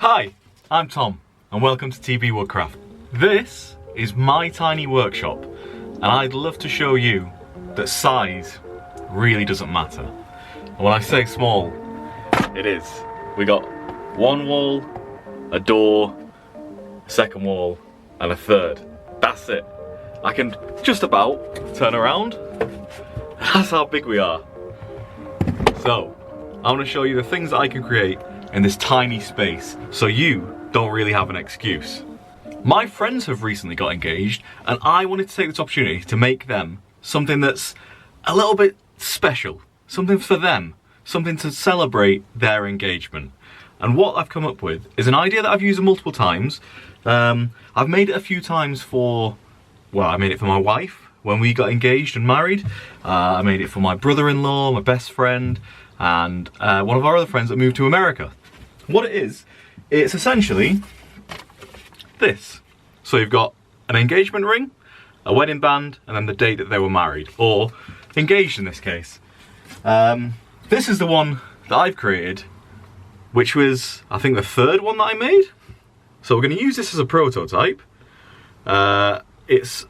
Hi, I'm Tom and welcome to TB-Woodcrafts. This is my tiny workshop and I'd love to show you that size really doesn't matter. And when I say small, it is. We got one wall, a door, a second wall and a third. That's it. I can just about turn around. That's how big we are. So, I want to show you the things that I can create in this tiny space, so you don't really have an excuse. My friends have recently got engaged, and I wanted to take this opportunity to make them something that's a little bit special, something for them, something to celebrate their engagement. And what I've come up with is an idea that I've used multiple times. I've made it a few times for, well, I made it for my wife when we got engaged and married. I made it for my brother-in-law, my best friend, and one of our other friends that moved to America. What it is, it's essentially this. So you've got an engagement ring, a wedding band, and then the date that they were married, or engaged in this case. This is the one that I've created, which was, I think, the third one that I made. So we're going to use this as a prototype. It's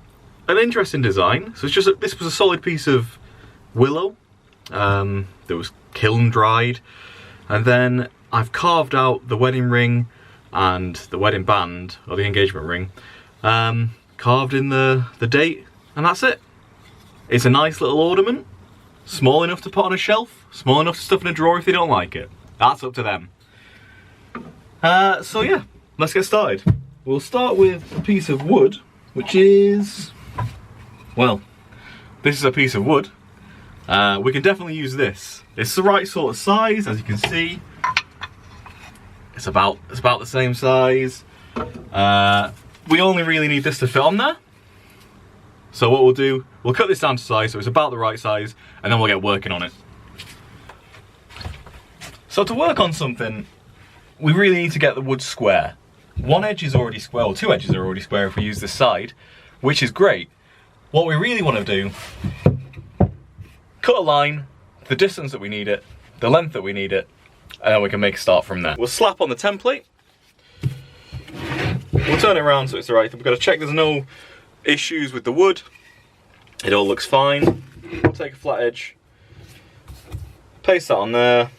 an interesting design. So it's just this was a solid piece of willow that was kiln dried, and then I've carved out the wedding ring and the wedding band, or the engagement ring, carved in the date, and that's it. It's a nice little ornament, small enough to put on a shelf, small enough to stuff in a drawer if they don't like it. That's up to them. So yeah, let's get started. We'll start with a piece of wood, which is, well, this is a piece of wood. We can definitely use this. It's the right sort of size, as you can see. It's about the same size. We only really need this to fit on there. So what we'll do, we'll cut this down to size so it's about the right size, and then we'll get working on it. So to work on something, we really need to get the wood square. One edge is already square, or two edges are already square if we use this side, which is great. What we really want to do, cut a line, the distance that we need it, the length that we need it, and then we can make a start from there. We'll slap on the template. We'll turn it around so it's the right thing. We've got to check there's no issues with the wood. It all looks fine. We'll take a flat edge, paste that on there,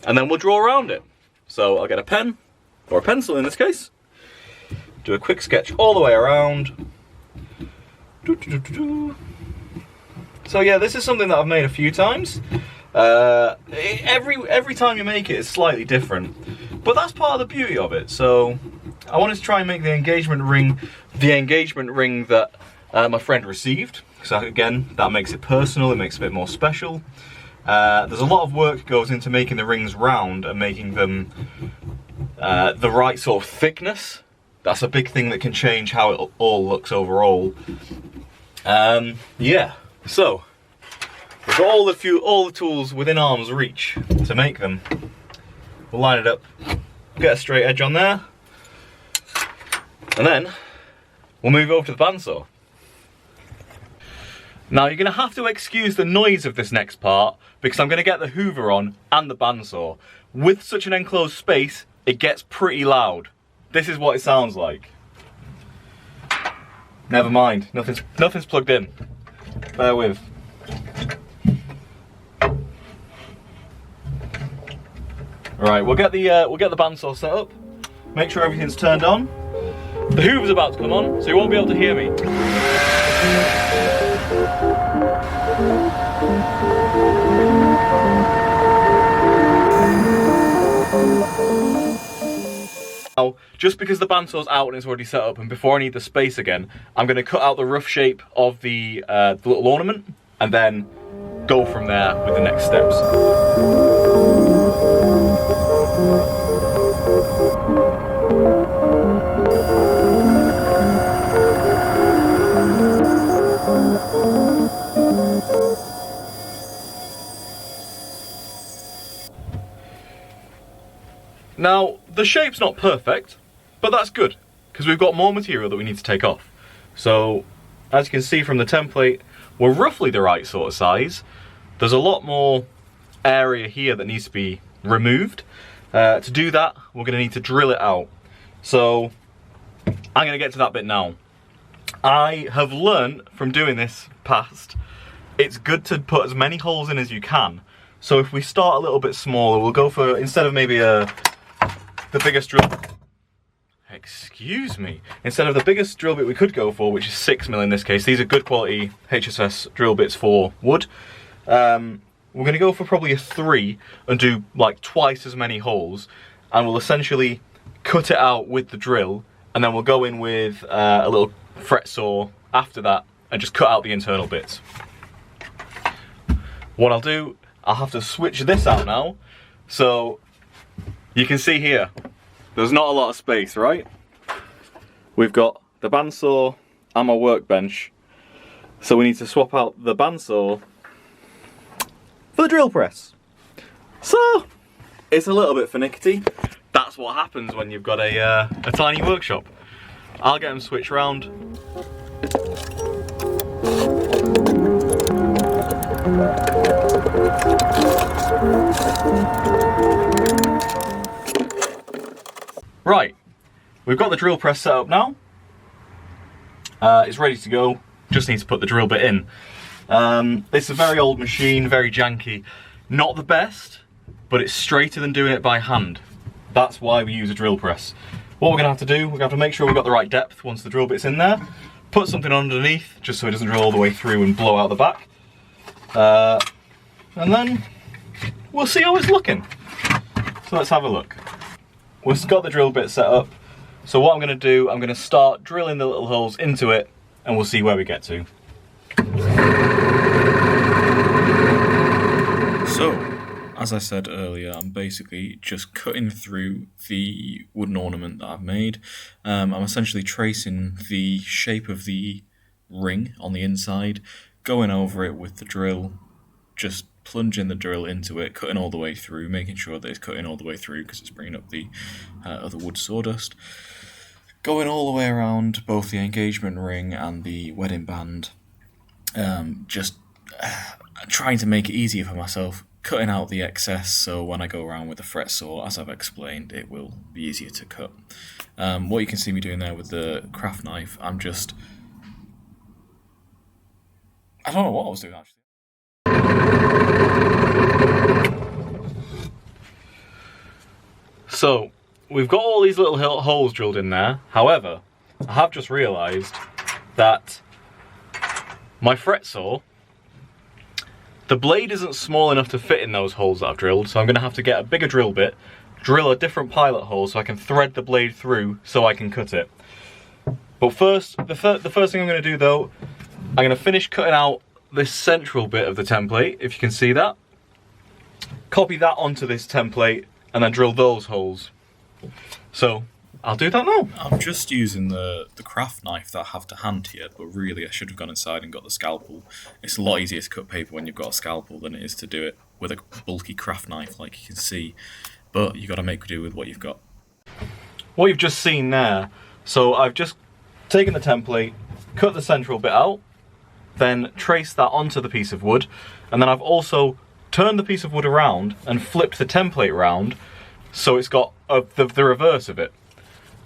and then we'll draw around it. So I'll get a pen, or a pencil in this case, do a quick sketch all the way around. So yeah, this is something that I've made a few times. Every time you make it, it's slightly different, but that's part of the beauty of it. So I wanted to try and make the engagement ring that my friend received. So again, that makes it personal, it makes it a bit more special. There's a lot of work goes into making the rings round and making them the right sort of thickness. That's a big thing that can change how it all looks overall. Yeah, so we've got all the tools within arm's reach to make them. We'll line it up, get a straight edge on there, and then we'll move over to the bandsaw. Now you're going to have to excuse the noise of this next part because I'm going to get the hoover on and the bandsaw. With such an enclosed space, it gets pretty loud. This is what it sounds like. Never mind, nothing's plugged in. Bear with. Right, we'll get the bandsaw set up. Make sure everything's turned on. The hoover's about to come on, so you won't be able to hear me. Now, just because the bandsaw's out and it's already set up, and before I need the space again, I'm going to cut out the rough shape of the little ornament, and then go from there with the next steps. Now, the shape's not perfect, but that's good, because we've got more material that we need to take off. So, as you can see from the template, we're roughly the right sort of size. There's a lot more area here that needs to be removed. To do that, we're going to need to drill it out. So I'm going to get to that bit now. I have learned from doing this past, it's good to put as many holes in as you can. So if we start a little bit smaller, we'll go for, instead of maybe the biggest drill, excuse me, instead of the biggest drill bit we could go for, which is 6mm in this case, these are good quality HSS drill bits for wood. We're going to go for probably a 3 and do like twice as many holes, and we'll essentially cut it out with the drill, and then we'll go in with a little fret saw after that and just cut out the internal bits. What I'll do, I'll have to switch this out now. So you can see here, there's not a lot of space, right? We've got the bandsaw and my workbench. So we need to swap out the bandsaw for the drill press. So it's a little bit finicky. That's what happens when you've got a tiny workshop. I'll get them switched round. Right, we've got the drill press set up now. It's ready to go. Just need to put the drill bit in. It's a very old machine, very janky. Not the best, but it's straighter than doing it by hand. That's why we use a drill press. What we're going to have to do, we're going to have to make sure we've got the right depth once the drill bit's in there. Put something underneath, just so it doesn't drill all the way through and blow out the back. And then we'll see how it's looking. So let's have a look. We've got the drill bit set up. So what I'm going to do, I'm going to start drilling the little holes into it, and we'll see where we get to. So, as I said earlier, I'm basically just cutting through the wooden ornament that I've made. I'm essentially tracing the shape of the ring on the inside, going over it with the drill, just plunging the drill into it, cutting all the way through, making sure that it's cutting all the way through because it's bringing up the other wood sawdust. Going all the way around both the engagement ring and the wedding band, just trying to make it easier for myself, cutting out the excess so when I go around with the fret saw, as I've explained, it will be easier to cut. What you can see me doing there with the craft knife, I don't know what I was doing actually. So, we've got all these little holes drilled in there. However, I have just realised that my fret saw, the blade isn't small enough to fit in those holes that I've drilled, so I'm going to have to get a bigger drill bit, drill a different pilot hole so I can thread the blade through so I can cut it. But first, the first thing I'm going to do though, I'm going to finish cutting out this central bit of the template, if you can see that. Copy that onto this template and then drill those holes. So I'll do that now. I'm just using the craft knife that I have to hand here, but really I should have gone inside and got the scalpel. It's a lot easier to cut paper when you've got a scalpel than it is to do it with a bulky craft knife like you can see, but you've got to make do with what you've got. What you've just seen there, so I've just taken the template, cut the central bit out, then traced that onto the piece of wood, and then I've also turned the piece of wood around and flipped the template round so it's got the reverse of it.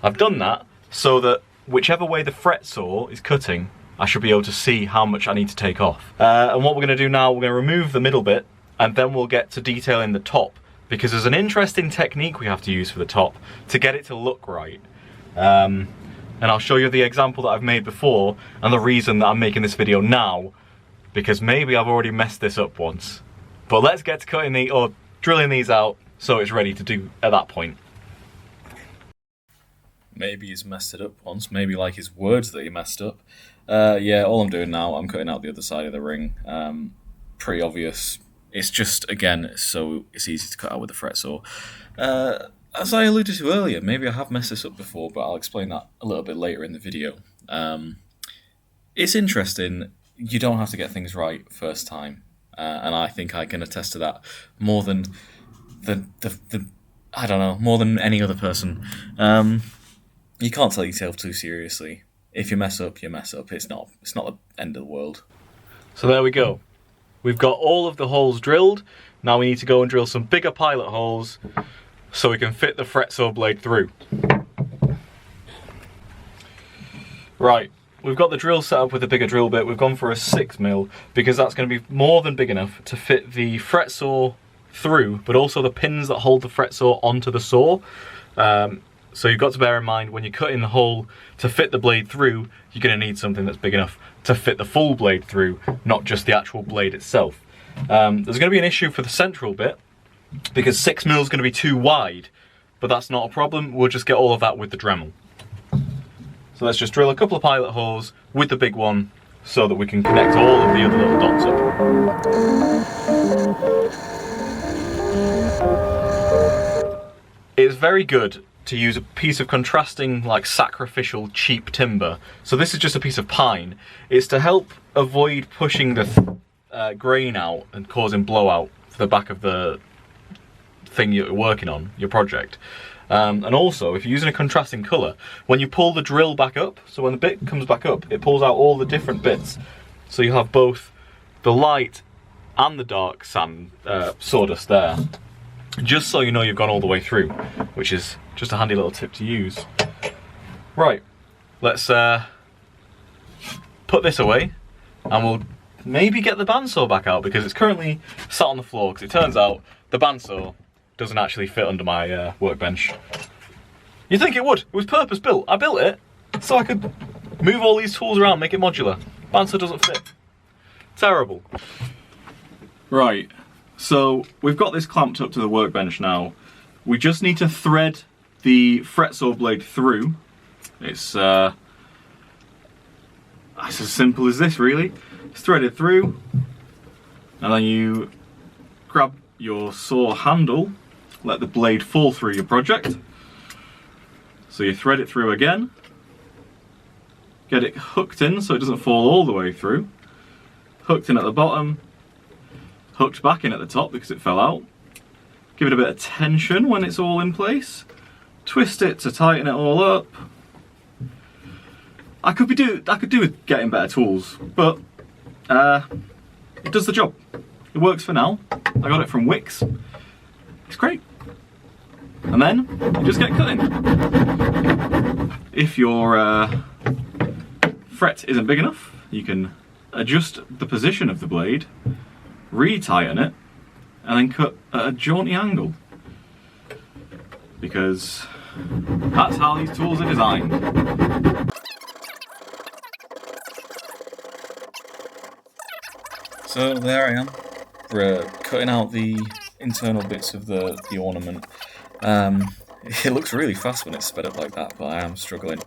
I've done that so that whichever way the fret saw is cutting, I should be able to see how much I need to take off. And what we're going to do now, we're going to remove the middle bit, and then we'll get to detailing the top, because there's an interesting technique we have to use for the top to get it to look right. And I'll show you the example that I've made before and the reason that I'm making this video now, because maybe I've already messed this up once. But let's get to drilling these out so it's ready to do at that point. Maybe he's messed it up once, maybe like his words that he messed up. Yeah, all I'm doing now, I'm cutting out the other side of the ring. Pretty obvious. It's just, again, so it's easy to cut out with the fret saw. As I alluded to earlier, maybe I have messed this up before, but I'll explain that a little bit later in the video. It's interesting, you don't have to get things right first time, and I think I can attest to that more than I don't know, more than any other person. You can't take yourself too seriously. If you mess up, you mess up. It's not the end of the world. So there we go. We've got all of the holes drilled. Now we need to go and drill some bigger pilot holes so we can fit the fret saw blade through. Right, we've got the drill set up with a bigger drill bit. We've gone for a 6mm because that's going to be more than big enough to fit the fret saw through, but also the pins that hold the fret saw onto the saw. So you've got to bear in mind when you're cutting the hole to fit the blade through, you're going to need something that's big enough to fit the full blade through, not just the actual blade itself. There's going to be an issue for the central bit because 6mm is going to be too wide, but that's not a problem. We'll just get all of that with the Dremel. So let's just drill a couple of pilot holes with the big one so that we can connect all of the other little dots up. It's very good to use a piece of contrasting, like sacrificial, cheap timber. So this is just a piece of pine. It's to help avoid pushing the grain out and causing blowout for the back of the thing you're working on, your project. And also, if you're using a contrasting colour, when you pull the drill back up, so when the bit comes back up, it pulls out all the different bits. So you have both the light and the dark sand, sawdust there. Just so you know you've gone all the way through, which is just a handy little tip to use. Right, let's put this away, and we'll maybe get the bandsaw back out because it's currently sat on the floor, because it turns out the bandsaw doesn't actually fit under my workbench. You'd think it would. It was purpose built. I built it so I could move all these tools around, make it modular. Bandsaw doesn't fit. Terrible. Right, so we've got this clamped up to the workbench now. We just need to thread the fret saw blade through. It's as simple as this, really. It's threaded through, and then you grab your saw handle, let the blade fall through your project. So you thread it through again, get it hooked in so it doesn't fall all the way through, hooked in at the bottom, hooked back in at the top because it fell out. Give it a bit of tension when it's all in place, twist it to tighten it all up. I could do with getting better tools, but it does the job. It works for now. I got it from Wix. It's great. And then you just get cutting. If your fret isn't big enough, you can adjust the position of the blade, re-tighten it, and then cut at a jaunty angle. Because that's how these tools are designed. So there I am, cutting out the internal bits of the ornament. It looks really fast when it's sped up like that, but I am struggling.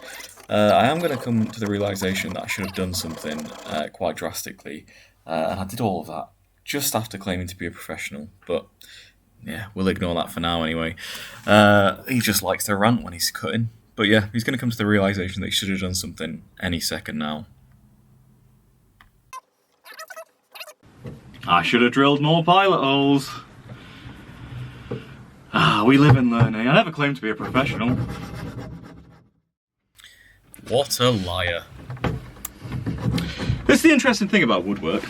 I am going to come to the realisation that I should have done something quite drastically, and I did all of that just after claiming to be a professional, but yeah, we'll ignore that for now anyway. He just likes to rant when he's cutting, but yeah, he's going to come to the realisation that he should have done something any second now. I should have drilled more pilot holes. We live and learn, eh? I never claimed to be a professional. What a liar. This is the interesting thing about woodwork.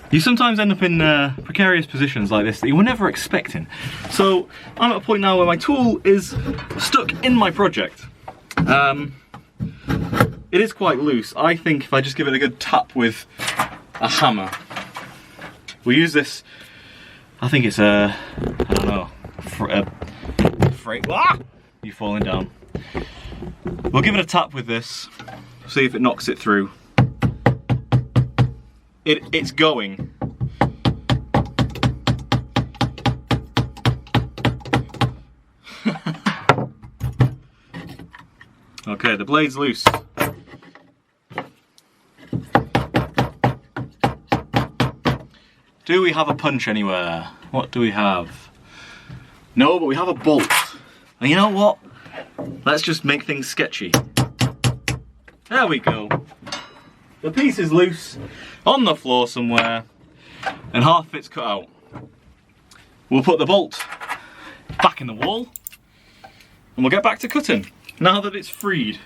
You sometimes end up in precarious positions like this that you were never expecting. So I'm at a point now where my tool is stuck in my project. It is quite loose. I think if I just give it a good tap with a hammer. We use this, I think it's I don't know, you're falling down. We'll give it a tap with this, see if it knocks it through. It's going. Okay, the blade's loose. Do we have a punch anywhere? What do we have? No, but we have a bolt. And you know what? Let's just make things sketchy. There we go. The piece is loose, on the floor somewhere, and half of it's cut out. We'll put the bolt back in the wall, and we'll get back to cutting, now that it's freed.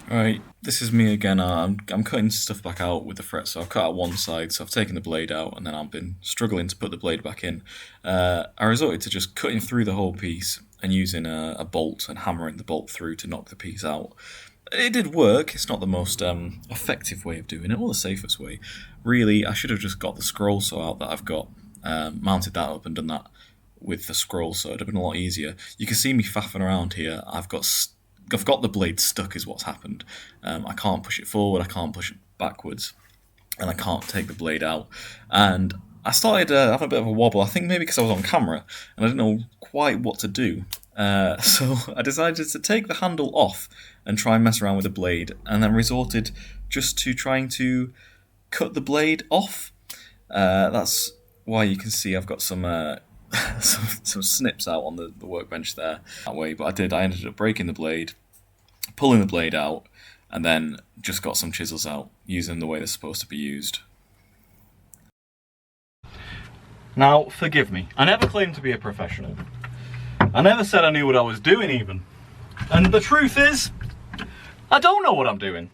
Right, this is me again. I'm cutting stuff back out with the fret, so I've cut out one side, so I've taken the blade out, and then I've been struggling to put the blade back in. I resorted to just cutting through the whole piece, and using a bolt and hammering the bolt through to knock the piece out. It did work. It's not the most effective way of doing it, or the safest way. Really, I should have just got the scroll saw out that I've got, mounted that up and done that with the scroll saw. It'd have been a lot easier. You can see me faffing around here. I've got the blade stuck is what's happened. I can't push it forward, I can't push it backwards, and I can't take the blade out. And I started having a bit of a wobble, I think maybe because I was on camera and I didn't know quite what to do. So I decided to take the handle off and try and mess around with the blade, and then resorted just to trying to cut the blade off. That's why you can see I've got some some snips out on the workbench there that way. But I ended up breaking the blade, pulling the blade out, and then just got some chisels out, using them the way they're supposed to be used. Now, forgive me, I never claimed to be a professional. I never said I knew what I was doing even. And the truth is, I don't know what I'm doing.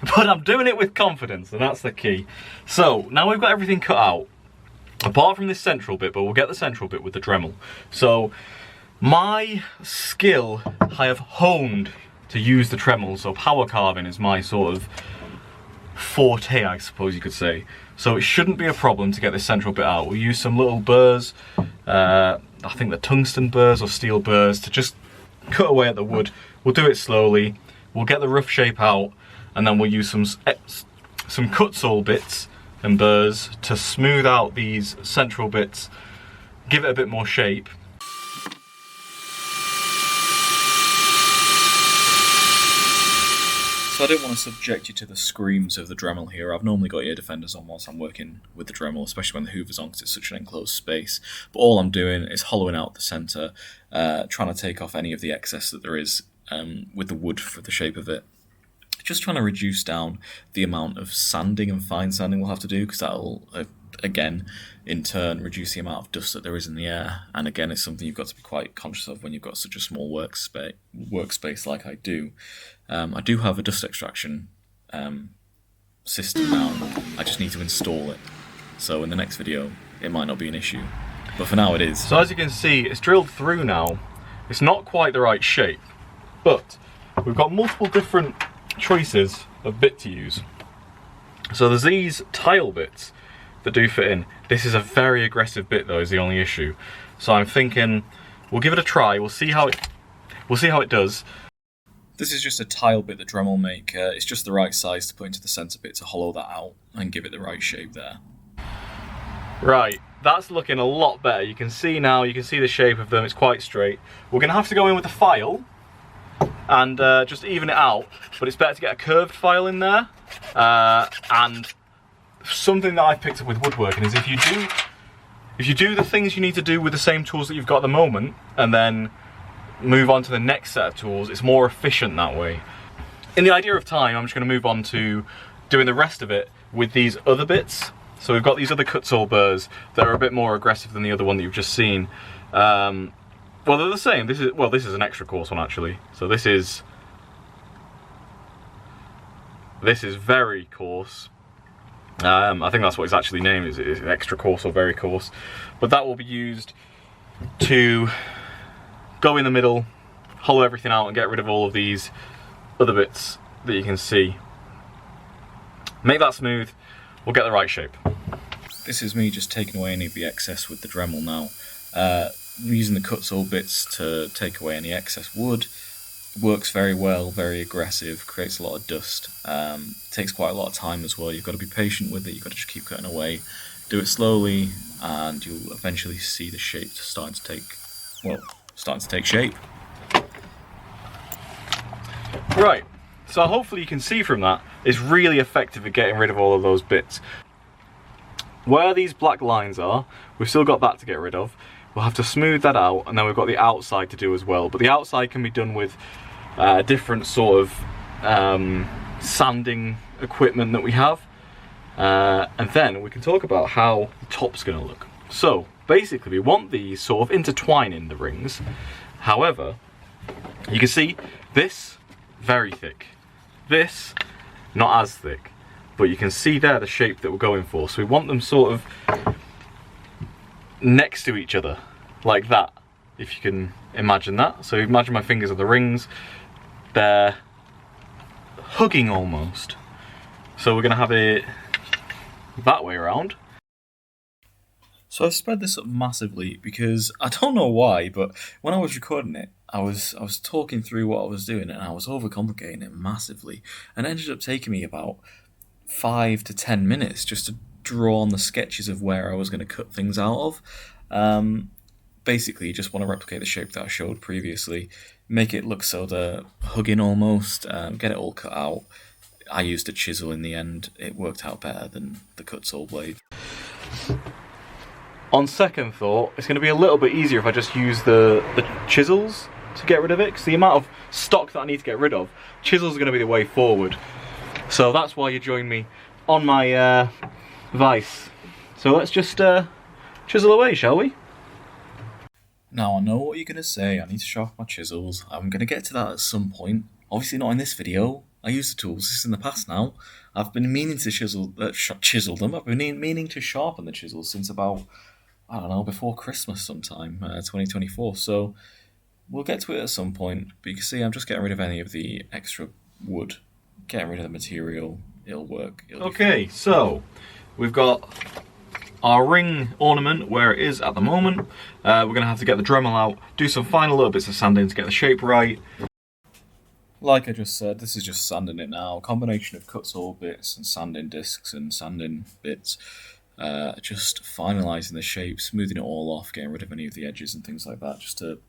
But I'm doing it with confidence, and that's the key. So, now we've got everything cut out, apart from this central bit, but we'll get the central bit with the Dremel. So, my skill, I have honed to use the Dremel, so power carving is my sort of forte, I suppose you could say. So it shouldn't be a problem to get this central bit out. We'll use some little burrs, I think the tungsten burrs or steel burrs, to just cut away at the wood. We'll do it slowly, we'll get the rough shape out, and then we'll use some cut saw bits and burrs to smooth out these central bits, give it a bit more shape. So I don't want to subject you to the screams of the Dremel here. I've normally got ear defenders on whilst I'm working with the Dremel, especially when the hoover's on because it's such an enclosed space. But all I'm doing is hollowing out the centre, trying to take off any of the excess that there is with the wood for the shape of it. Just trying to reduce down the amount of sanding and fine sanding we'll have to do, because that'll, again, in turn, reduce the amount of dust that there is in the air. And again, it's something you've got to be quite conscious of when you've got such a small workspace like I do. I do have a dust extraction system now. I just need to install it. So in the next video, it might not be an issue. But for now, it is. So as you can see, it's drilled through now. It's not quite the right shape, but we've got multiple different choices of bit to use. So there's these tile bits that do fit in. This is a very aggressive bit though, is the only issue. So I'm thinking we'll give it a try. We'll see how it does. This is just a tile bit that Dremel make. It's just the right size to put into the centre bit to hollow that out and give it the right shape there. Right, that's looking a lot better. You can see now, you can see the shape of them, it's quite straight. We're going to have to go in with a file and just even it out, but it's better to get a curved file in there. And something that I've picked up with woodworking is if you do the things you need to do with the same tools that you've got at the moment, and then move on to the next set of tools, it's more efficient that way. In the idea of time, I'm just going to move on to doing the rest of it with these other bits. So we've got these other cut saw burrs that are a bit more aggressive than the other one that you've just seen. Well, they're the same. This is an extra coarse one actually. So this is very coarse. I think that's what it's actually named, is extra coarse or very coarse. But that will be used to go in the middle, hollow everything out and get rid of all of these other bits that you can see. Make that smooth, we'll get the right shape. This is me just taking away any of the excess with the Dremel now. Using the cut saw bits to take away any excess wood. Works very well, very aggressive, creates a lot of dust. Takes quite a lot of time as well. You've got to be patient with it, you've got to just keep cutting away. Do it slowly and you'll eventually see the shape starting to take shape. Right, so hopefully you can see from that, it's really effective at getting rid of all of those bits. Where these black lines are, we've still got that to get rid of. We'll have to smooth that out, and then we've got the outside to do as well. But the outside can be done with different sort of sanding equipment that we have. And then we can talk about how the top's going to look. So basically we want these sort of intertwining the rings. However, you can see this very thick, this not as thick, but you can see there the shape that we're going for. So we want them sort of next to each other like that. if you can imagine that. So imagine my fingers are the rings. They're hugging almost. So we're going to have it that way around. So I've spread this up massively because I don't know why, but when I was recording it, I was talking through what I was doing and I was overcomplicating it massively, and it ended up taking me about 5 to 10 minutes just to draw on the sketches of where I was going to cut things out of. Basically, you just want to replicate the shape that I showed previously, make it look so they're hugging almost, get it all cut out. I used a chisel in the end. It worked out better than the cut saw blade. On second thought, it's going to be a little bit easier if I just use the chisels to get rid of it, because the amount of stock that I need to get rid of, chisels are going to be the way forward. So that's why you join me on my vise. So let's just chisel away, shall we? Now I know what you're going to say, I need to sharpen my chisels. I'm going to get to that at some point. Obviously not in this video. I use the tools, this is in the past now. I've been meaning to chisel them. I've been meaning to sharpen the chisels since about, I don't know, before Christmas sometime, 2024. So we'll get to it at some point. But you can see I'm just getting rid of any of the extra wood. Getting rid of the material. It'll work. Okay, so we've got our ring ornament where it is at the moment. We're going to have to get the Dremel out, do some final little bits of sanding to get the shape right. Like I just said, this is just sanding it now. A combination of cut saw bits and sanding discs and sanding bits. Just finalising the shape, smoothing it all off, getting rid of any of the edges and things like that, just to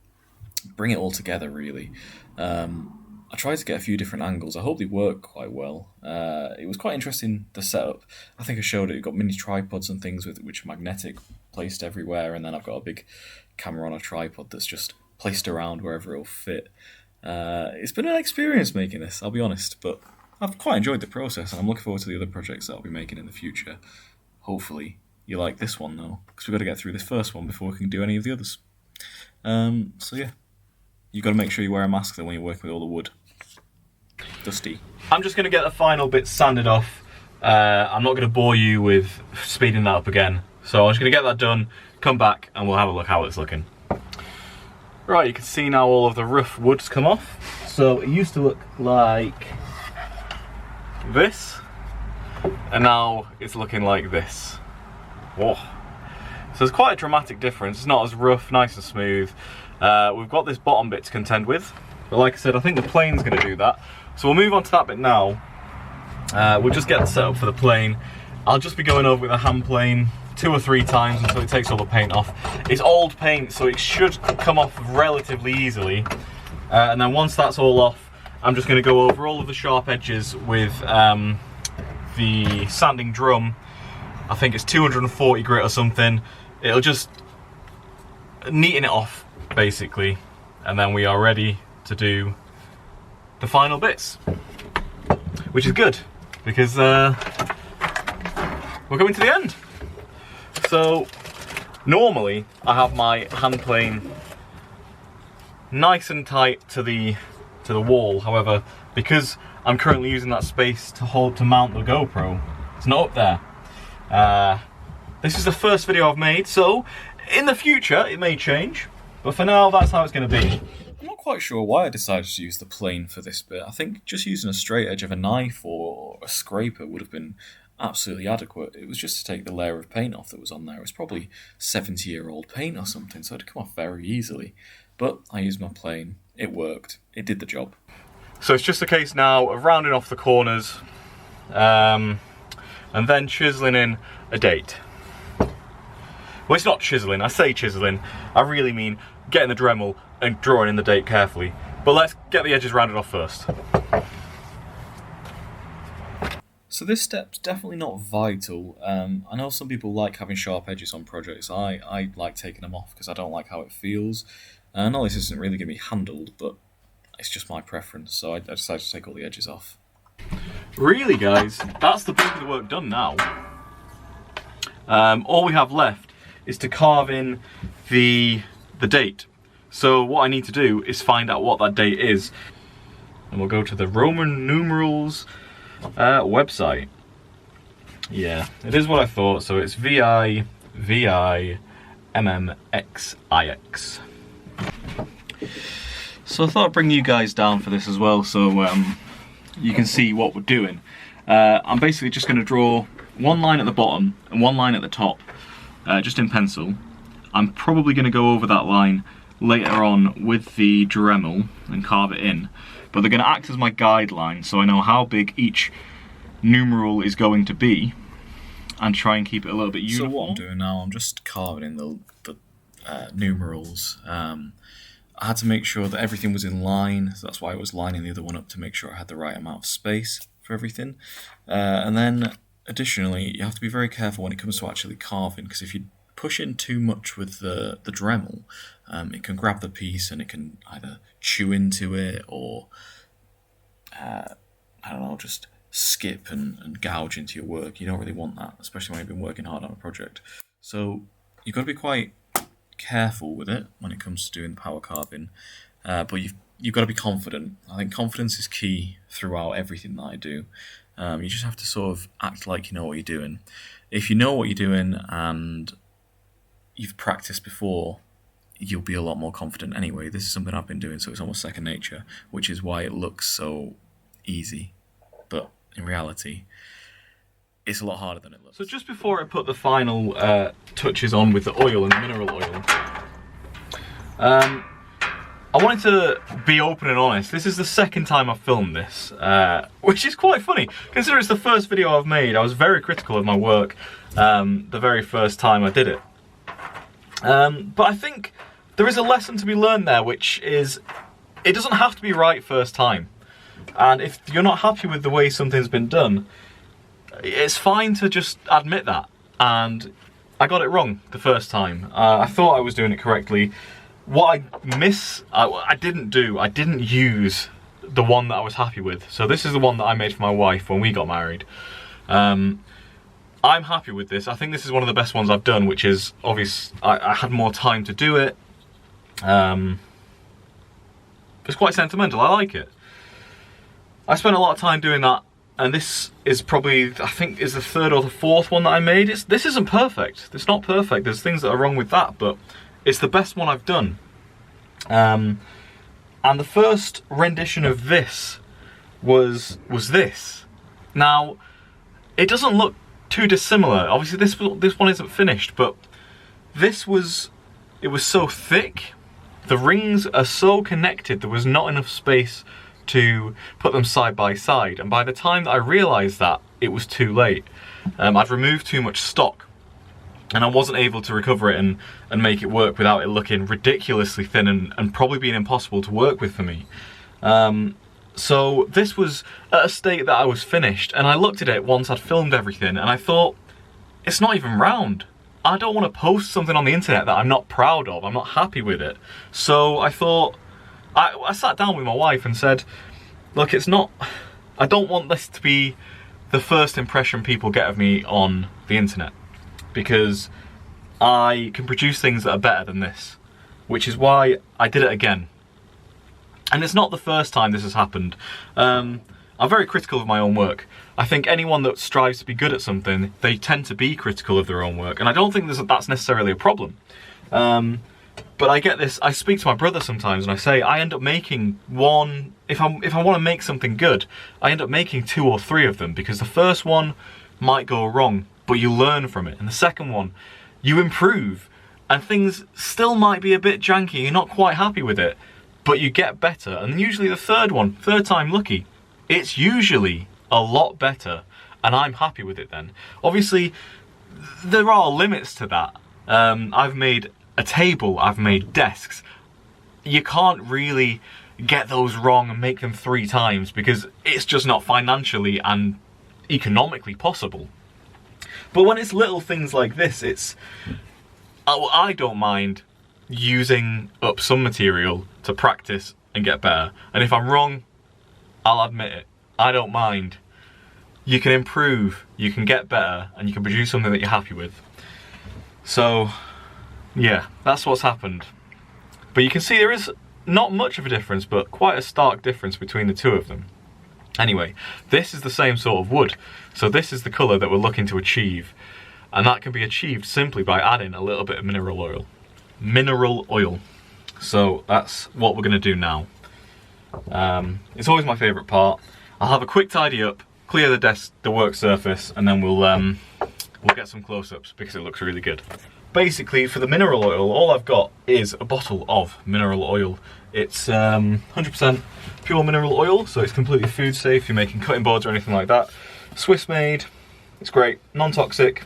bring it all together really. I tried to get a few different angles. I hope they work quite well. It was quite interesting, the setup. I think I showed it. You've got mini tripods and things with which are magnetic, placed everywhere, and then I've got a big camera on a tripod that's just placed around wherever it'll fit. It's been an experience making this, I'll be honest, but I've quite enjoyed the process, and I'm looking forward to the other projects that I'll be making in the future. Hopefully you like this one though, because we've got to get through this first one before we can do any of the others. So yeah, you've got to make sure you wear a mask though when you're working with all the wood. Dusty. I'm just going to get the final bits sanded off. I'm not going to bore you with speeding that up again, so I'm just going to get that done, come back, and we'll have a look how it's looking. Right, you can see now all of the rough wood's come off. So it used to look like this, and now it's looking like this. Whoa. So there's quite a dramatic difference. It's not as rough, nice and smooth. We've got this bottom bit to contend with, but like I said, I think the plane's going to do that. So we'll move on to that bit now. We'll just get set up for the plane. I'll just be going over with a hand plane 2 or 3 times until it takes all the paint off. It's old paint, so it should come off relatively easily. And then once that's all off, I'm just going to go over all of the sharp edges with the sanding drum. I think it's 240 grit or something. It'll just neaten it off, basically. And then we are ready to do the final bits. Which is good, because we're coming to the end. So, normally I have my hand plane nice and tight to the wall. However, because I'm currently using that space to mount the GoPro, it's not up there. This is the first video I've made, so in the future it may change, but for now that's how it's going to be. I'm not quite sure why I decided to use the plane for this bit. I think just using a straight edge of a knife or a scraper would have been absolutely adequate. It was just to take the layer of paint off that was on there. It was probably 70-year-old paint or something, so it'd come off very easily. But I used my plane. It worked. It did the job. So it's just a case now of rounding off the corners and then chiseling in a date. Well, it's not chiseling. I say chiseling. I really mean getting the Dremel and drawing in the date carefully. But let's get the edges rounded off first. So this step's definitely not vital. I know some people like having sharp edges on projects. I like taking them off because I don't like how it feels. I know this isn't really going to be handled, but it's just my preference, so I decided to take all the edges off. Really, guys, that's the bulk of the work done now. All we have left is to carve in the date. So what I need to do is find out what that date is. And we'll go to the Roman numerals website. Yeah, it is what I thought. So it's VIVIMMXIX. So I thought I'd bring you guys down for this as well, so you can see what we're doing. I'm basically just going to draw one line at the bottom and one line at the top, just in pencil. I'm probably going to go over that line later on with the Dremel and carve it in, but they're going to act as my guideline so I know how big each numeral is going to be and try and keep it a little bit uniform. So what I'm doing now, I'm just carving in the numerals. I had to make sure that everything was in line, so that's why I was lining the other one up to make sure I had the right amount of space for everything. And then additionally, you have to be very careful when it comes to actually carving, because if you push in too much with the Dremel, it can grab the piece and it can either chew into it or, I don't know, just skip and gouge into your work. You don't really want that, especially when you've been working hard on a project. So you've got to be quite careful with it when it comes to doing power carving, but you've got to be confident. I think confidence is key throughout everything that I do. You just have to sort of act like you know what you're doing. If you know what you're doing and you've practiced before, you'll be a lot more confident anyway. This is something I've been doing, so it's almost second nature, which is why it looks so easy. But in reality, it's a lot harder than it looks. So just before I put the final touches on with the oil and the mineral oil, I wanted to be open and honest. This is the second time I've filmed this, which is quite funny. Considering it's the first video I've made, I was very critical of my work the very first time I did it. But I think there is a lesson to be learned there, which is it doesn't have to be right first time. And if you're not happy with the way something's been done, it's fine to just admit that. And I got it wrong the first time. I thought I was doing it correctly. What I didn't use the one that I was happy with. So this is the one that I made for my wife when we got married. I'm happy with this. I think this is one of the best ones I've done, which is obvious. I had more time to do it. It's quite sentimental. I like it. I spent a lot of time doing that, and this is probably, I think, is the third or the fourth one that I made. This isn't perfect. It's not perfect. There's things that are wrong with that, but it's the best one I've done. And the first rendition of this was this. Now, it doesn't look too dissimilar. Obviously, this one isn't finished, but it was so thick. The rings are so connected. There was not enough space to put them side by side, and by the time that I realised that, it was too late. I'd removed too much stock, and I wasn't able to recover it and make it work without it looking ridiculously thin and probably being impossible to work with for me. So this was at a state that I was finished, and I looked at it once I'd filmed everything, and I thought, it's not even round. I don't want to post something on the internet that I'm not proud of. I'm not happy with it. So I thought, I sat down with my wife and said, look, I don't want this to be the first impression people get of me on the internet, because I can produce things that are better than this, which is why I did it again. And it's not the first time this has happened. I'm very critical of my own work. I think anyone that strives to be good at something, they tend to be critical of their own work, and I don't think that's necessarily a problem. But I get this, I speak to my brother sometimes and I say, I end up making one, if I want to make something good, I end up making 2 or 3 of them, because the first one might go wrong, but you learn from it. And the second one, you improve, and things still might be a bit janky, you're not quite happy with it, but you get better. And usually the third time lucky, it's usually a lot better, and I'm happy with it then. Obviously, there are limits to that. I've made a table, I've made desks. You can't really get those wrong and make them 3 times, because it's just not financially and economically possible. But when it's little things like this, I don't mind using up some material to practice and get better. And if I'm wrong, I'll admit it. I don't mind. You can improve, you can get better, and you can produce something that you're happy with. So, yeah, that's what's happened. But you can see there is not much of a difference, but quite a stark difference between the two of them. Anyway, this is the same sort of wood. So this is the colour that we're looking to achieve. And that can be achieved simply by adding a little bit of mineral oil. Mineral oil. So that's what we're going to do now. It's always my favourite part. I'll have a quick tidy up, clear the desk, the work surface, and then we'll get some close-ups because it looks really good. Basically, for the mineral oil, all I've got is a bottle of mineral oil. It's 100% pure mineral oil, so it's completely food safe if you're making cutting boards or anything like that. Swiss made, it's great, non-toxic,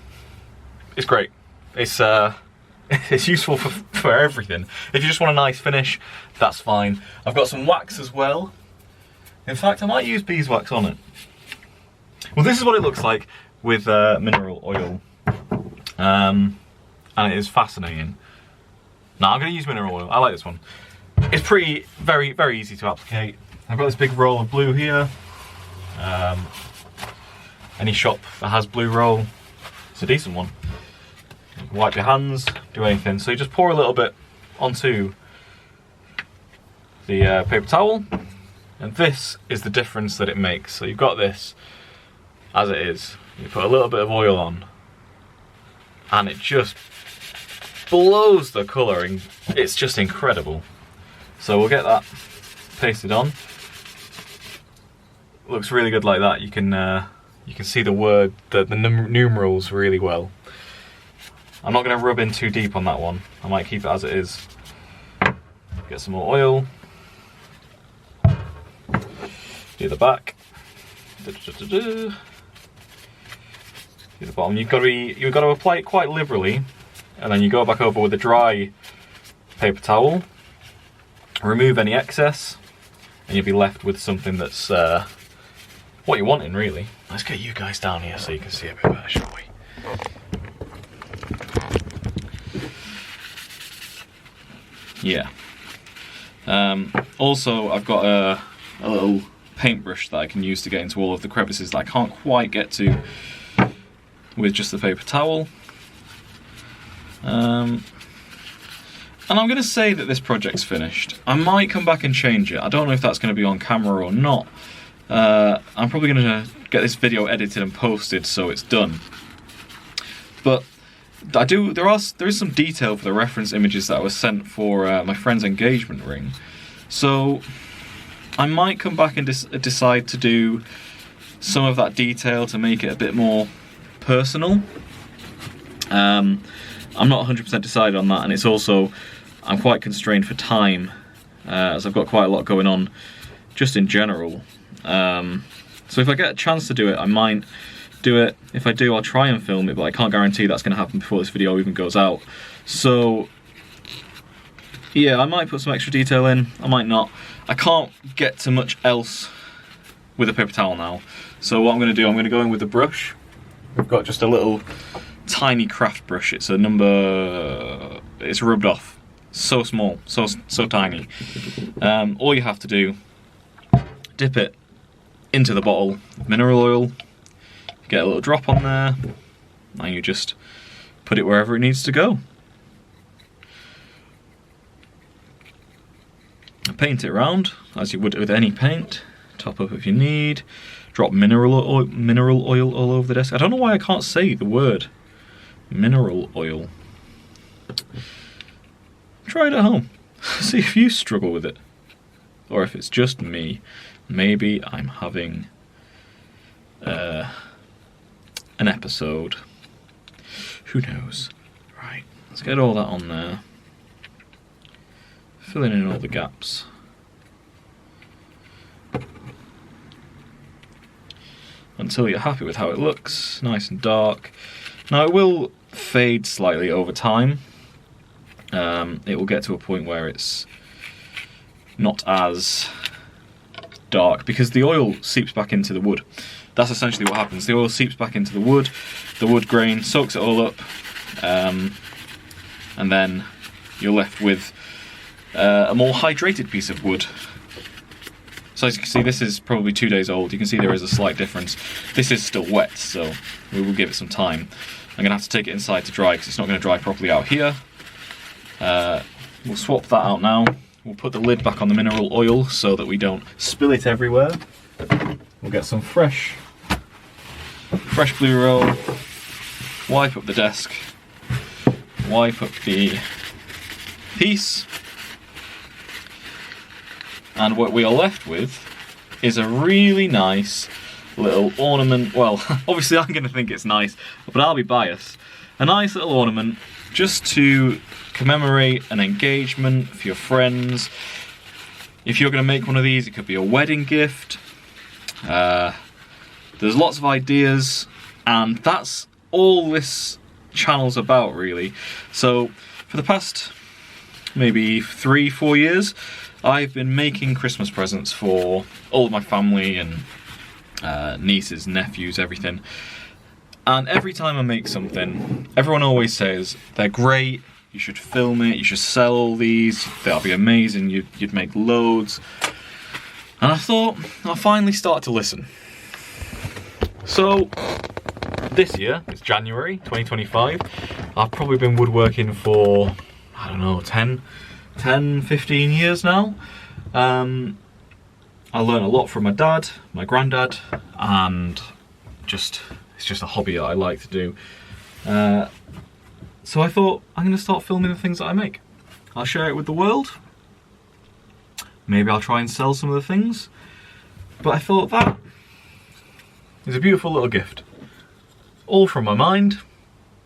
it's great. It's it's useful for everything. If you just want a nice finish, that's fine. I've got some wax as well. In fact, I might use beeswax on it. Well, this is what it looks like with mineral oil. And it is fascinating. Now I'm going to use mineral oil. I like this one. It's very easy to applicate. I've got this big roll of blue here. Any shop that has blue roll, it's a decent one. You can wipe your hands, do anything. So you just pour a little bit onto the paper towel, and this is the difference that it makes. So you've got this as it is. You put a little bit of oil on, and it just blows the colouring. It's just incredible. So we'll get that pasted on. Looks really good like that. You can see the word, the numerals really well. I'm not going to rub in too deep on that one. I might keep it as it is. Get some more oil. Do the back. Do the bottom. You've got to apply it quite liberally, and then you go back over with a dry paper towel. Remove any excess, and you'll be left with something that's what you're wanting, really. Let's get you guys down here so you can see a bit better, shall we? Yeah. Also, I've got a little paintbrush that I can use to get into all of the crevices that I can't quite get to with just the paper towel. And I'm going to say that this project's finished. I might come back and change it. I don't know if that's going to be on camera or not. I'm probably going to get this video edited and posted so it's done. But there is some detail for the reference images that I was sent for my friend's engagement ring. So I might come back and decide to do some of that detail to make it a bit more personal. I'm not 100% decided on that, and it's also, I'm quite constrained for time, as I've got quite a lot going on just in general. So if I get a chance to do it, I might do it. If I do, I'll try and film it, but I can't guarantee that's going to happen before this video even goes out. So yeah, I might put some extra detail in, I might not. I can't get to much else with a paper towel now. So what I'm going to do, I'm going to go in with the brush. We've got just a little tiny craft brush. It's a number, it's rubbed off. So small, so tiny. All you have to do, dip it into the bottle of mineral oil, get a little drop on there, and you just put it wherever it needs to go. Paint it around as you would with any paint. Top up if you need. Drop mineral oil all over the desk. I don't know why I can't say the word mineral oil. Try it at home. See if you struggle with it, or if it's just me. Maybe I'm having an episode. Who knows? Right, let's get all that on there. Filling in all the gaps. Until you're happy with how it looks, nice and dark. Now it will fade slightly over time. It will get to a point where it's not as dark because the oil seeps back into the wood. That's essentially what happens. The oil seeps back into the wood grain soaks it all up, and then you're left with a more hydrated piece of wood. So as you can see, this is probably 2 days old. You can see there is a slight difference. This is still wet, so we will give it some time. I'm going to have to take it inside to dry because it's not going to dry properly out here. We'll swap that out now. We'll put the lid back on the mineral oil so that we don't spill it everywhere. We'll get some fresh blue roll, wipe up the desk, wipe up the piece, And what we are left with is a really nice little ornament. Well, obviously I'm going to think it's nice, but I'll be biased. A nice little ornament just to commemorate an engagement for your friends. If you're going to make one of these, it could be a wedding gift. There's lots of ideas, and that's all this channel's about, really. So for the past maybe 3-4 years, I've been making Christmas presents for all of my family and nieces, nephews, everything. And every time I make something, everyone always says they're great, you should film it, you should sell all these, that'll be amazing, you'd make loads. And I thought, I'll finally start to listen. So, this year, it's January 2025, I've probably been woodworking for, I don't know, 10, 15 years now. I learned a lot from my dad, my granddad, and it's just a hobby that I like to do. So I thought, I'm going to start filming the things that I make. I'll share it with the world. Maybe I'll try and sell some of the things. But I thought that is a beautiful little gift. All from my mind.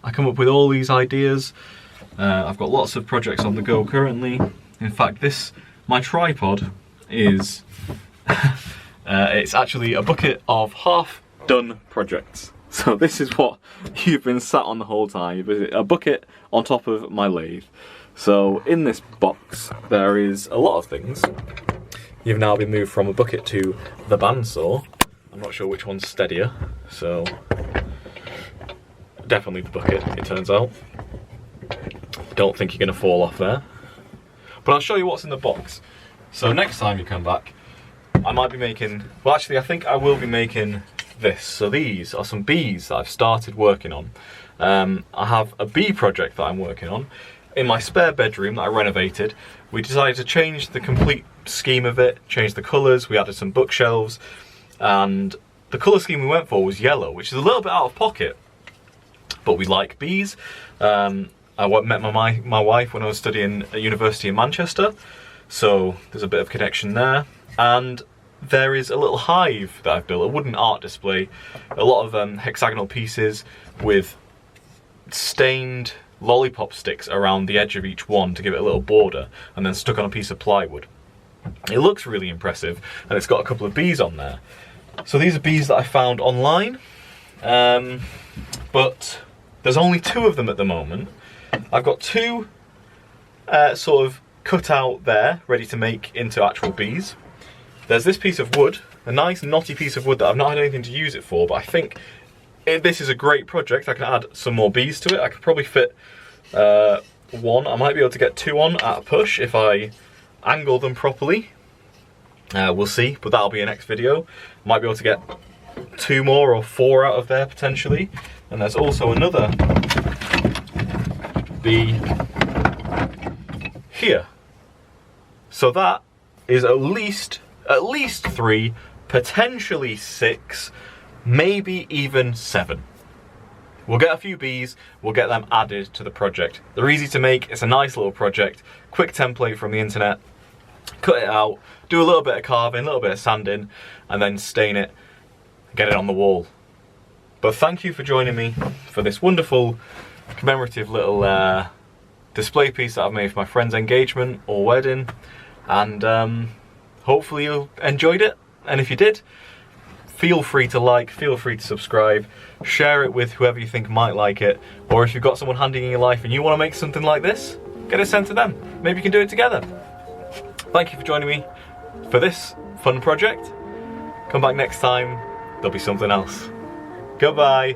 I come up with all these ideas. I've got lots of projects on the go currently. In fact, my tripod is, it's actually a bucket of half-done projects. So this is what you've been sat on the whole time, a bucket on top of my lathe. So in this box there is a lot of things. You've now been moved from a bucket to the bandsaw. I'm not sure which one's steadier, so definitely the bucket, it turns out. Don't think you're going to fall off there. But I'll show you what's in the box. So next time you come back, I might be making, well actually I think I will be making this. So these are some bees that I've started working on. I have a bee project that I'm working on. In my spare bedroom that I renovated, we decided to change the complete scheme of it, change the colours, we added some bookshelves, and the colour scheme we went for was yellow, which is a little bit out of pocket, but we like bees. I met my wife when I was studying at university in Manchester, so there's a bit of connection there. And there is a little hive that I've built, a wooden art display, a lot of hexagonal pieces with stained lollipop sticks around the edge of each one to give it a little border, and then stuck on a piece of plywood. It looks really impressive, and it's got a couple of bees on there. So these are bees that I found online, but there's only 2 of them at the moment. I've got 2 sort of cut out there, ready to make into actual bees. There's this piece of wood, a nice knotty piece of wood that I've not had anything to use it for, but I think this is a great project. I can add some more bees to it. I could probably fit 1. I might be able to get 2 on at a push if I angle them properly. We'll see, but that'll be a next video. Might be able to get 2 more or 4 out of there potentially. And there's also another bee here. So that is at least 3, potentially 6, maybe even 7. We'll get a few bees, we'll get them added to the project. They're easy to make, it's a nice little project, quick template from the internet. Cut it out, do a little bit of carving, a little bit of sanding, and then stain it, get it on the wall. But thank you for joining me for this wonderful commemorative little display piece that I've made for my friend's engagement or wedding. And hopefully you enjoyed it, and if you did, feel free to like, feel free to subscribe, share it with whoever you think might like it, or if you've got someone handy in your life and you want to make something like this, get it sent to them. Maybe you can do it together. Thank you for joining me for this fun project. Come back next time, there'll be something else. Goodbye.